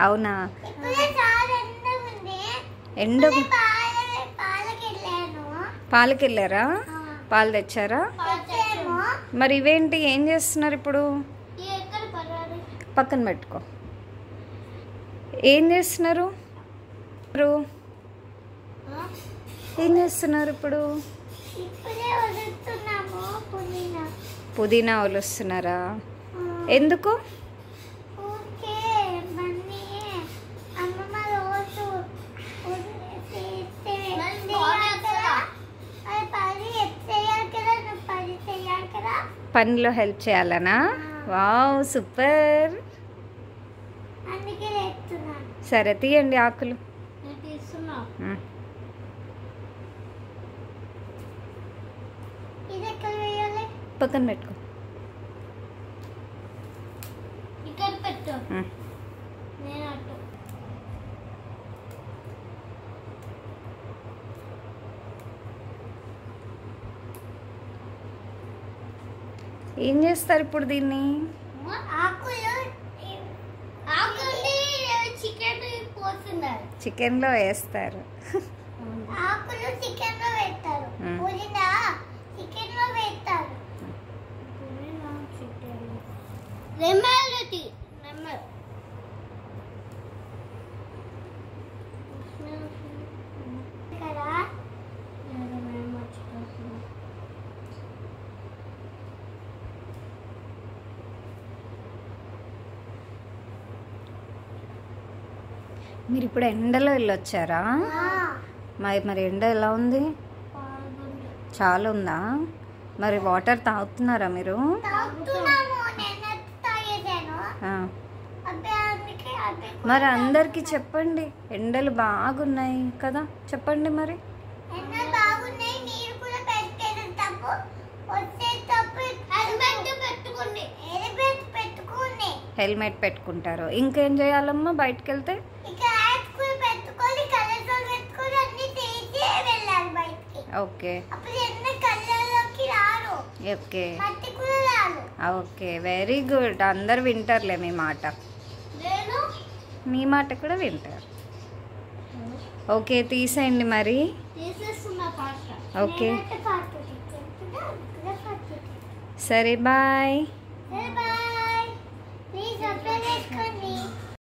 అవునా? ఎండ పాలకి వెళ్ళారా? పాలు తెచ్చారా? మరి ఇవేంటి, ఏం చేస్తున్నారు ఇప్పుడు? పక్కన పెట్టుకో. ఏం చేస్తున్నారు ఇప్పుడు? పుదీనా ఒలుస్తున్నారా? ఎందుకు? పనిలో హెల్ప్ చేయాలనా? Wow, super. సరే తీయండి ఆకులు. పక్కన పెట్టుకో. ఏం చేస్తారు ఇప్పుడు దీన్ని? చికెన్ లో వేస్తారు. మీరు ఇప్పుడు ఎండలో వెళ్ళొచ్చారా? మరి ఎండ ఎలా ఉంది? చాలా ఉందా? మరి వాటర్ తాగుతున్నారా మీరు? మరి అందరికి చెప్పండి, ఎండలు బాగున్నాయి కదా, చెప్పండి మరి. హెల్మెట్ పెట్టుకుంటారు. ఇంకేం చేయాలమ్మా బయటకు వెళ్తే? Okay okay okay, very good. అందరు వింటారులే మీ మాట, మీ మాట కూడా వింటారు. ఓకే, తీసేయండి మరి. ఓకే సరే, బాయ్.